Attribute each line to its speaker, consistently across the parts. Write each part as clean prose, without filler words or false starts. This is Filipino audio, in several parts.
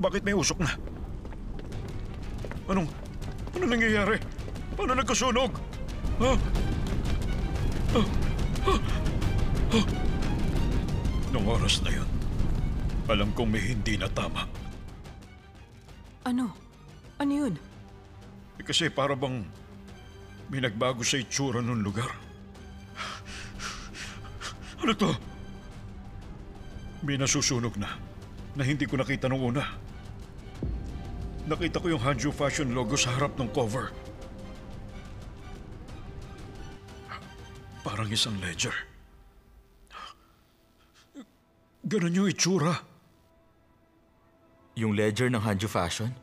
Speaker 1: Bakit may usok na? Ano nangyayari? Paano nagkasunog? Ha? Nung oras na yun, alam kong may hindi na tama.
Speaker 2: Ano? Ano yun?
Speaker 1: Kasi para bang may nagbago sa itsura ng lugar. Ano to? May nasusunog na hindi ko nakita nung una. Nakita ko yung Hanju Fashion logo sa harap ng cover. Parang isang ledger. Ganun yung itsura.
Speaker 3: Yung ledger ng Hanju Fashion?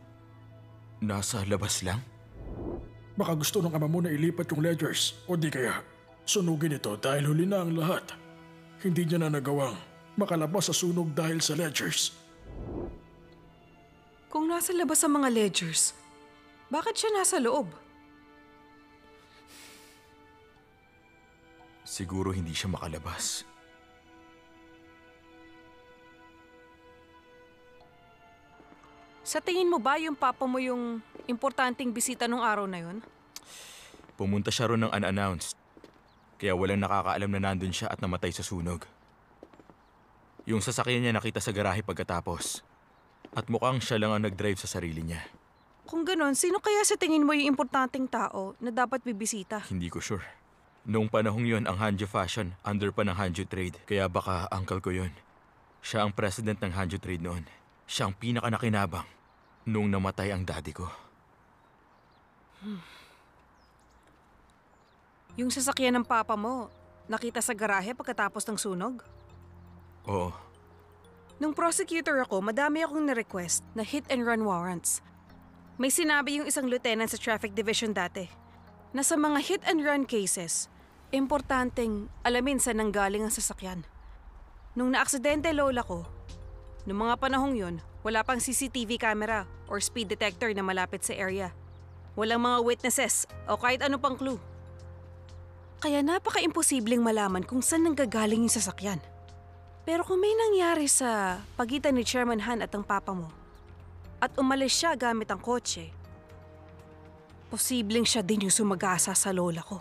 Speaker 3: Nasa labas lang?
Speaker 4: Baka gusto ng ama mo na ilipat yung ledgers o di kaya sunugin ito dahil huli na ang lahat. Hindi niya na nagawang makalabas sa sunog dahil sa ledgers.
Speaker 2: Kung nasa labas ang mga ledgers, bakit siya nasa loob?
Speaker 3: Siguro hindi siya makalabas.
Speaker 2: Sa tingin mo ba yung papa mo yung importanteng bisita nung araw na yun?
Speaker 3: Pumunta siya ron ng unannounced. Kaya walang nakakaalam na nandun siya at namatay sa sunog. Yung sasakyan niya nakita sa garahe pagkatapos. At mukhang siya lang ang nag-drive sa sarili niya.
Speaker 2: Kung ganon, sino kaya sa tingin mo yung importanteng tao na dapat bibisita?
Speaker 3: Hindi ko sure. Noong panahong yon ang Hanju Fashion under pa ng Hanju Trade. Kaya baka uncle ko yon. Siya ang president ng Hanju Trade noon. Siya ang pinaka-nakinabang nung namatay ang daddy ko.
Speaker 2: Yung sasakyan ng papa mo, nakita sa garahe pagkatapos ng sunog?
Speaker 3: Oo.
Speaker 2: Nung prosecutor ako, madami akong na-request na hit-and-run warrants. May sinabi yung isang lieutenant sa traffic division dati na sa mga hit-and-run cases, importanteng alamin saan nanggaling ang sasakyan. Nung naaksidente lola ko, noong mga panahong yun, wala pang CCTV camera or speed detector na malapit sa area. Walang mga witnesses o kahit ano pang clue. Kaya napaka-imposibleng malaman kung saan nanggagaling yung sasakyan. Pero kung may nangyari sa pagitan ni Chairman Han at ang papa mo, at umalis siya gamit ang kotse, posibleng siya din yung sumagasa sa lola ko.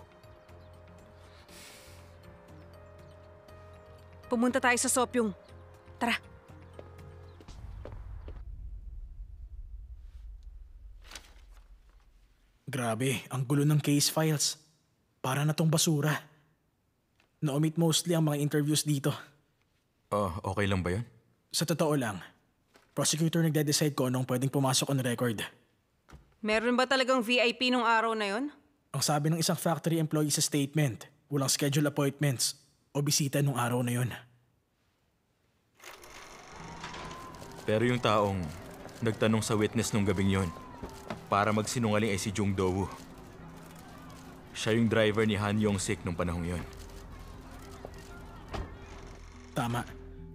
Speaker 2: Pumunta tayo sa Sopyong. Tara.
Speaker 4: Grabe, ang gulo ng case files. Para na tong basura. Na-omit mostly ang mga interviews dito.
Speaker 3: Okay lang ba yun?
Speaker 4: Sa totoo lang, prosecutor nagde-decide ko anong pwedeng pumasok on record.
Speaker 2: Meron ba talagang VIP nung araw na yon?
Speaker 4: Ang sabi ng isang factory employee sa statement, walang schedule appointments o bisita nung araw na yun.
Speaker 3: Pero yung taong nagtanong sa witness nung gabing yon para magsinungaling ay si Jung Do-woo. Siya yung driver ni Han Yong-sik nung panahong yon.
Speaker 4: Tama.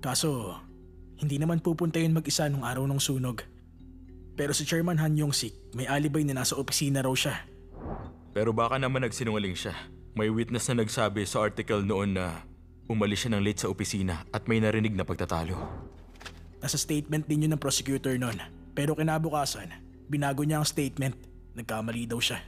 Speaker 4: Kaso, hindi naman pupunta yun mag-isa nung araw ng sunog. Pero si Chairman Han Yong-sik, may alibay na nasa opisina raw siya.
Speaker 3: Pero baka naman nagsinungaling siya. May witness na nagsabi sa article noon na umalis siya ng late sa opisina at may narinig na pagtatalo.
Speaker 4: Nasa statement din yun ng prosecutor noon. Pero kinabukasan, binago niya ang statement. Nagkamali daw siya.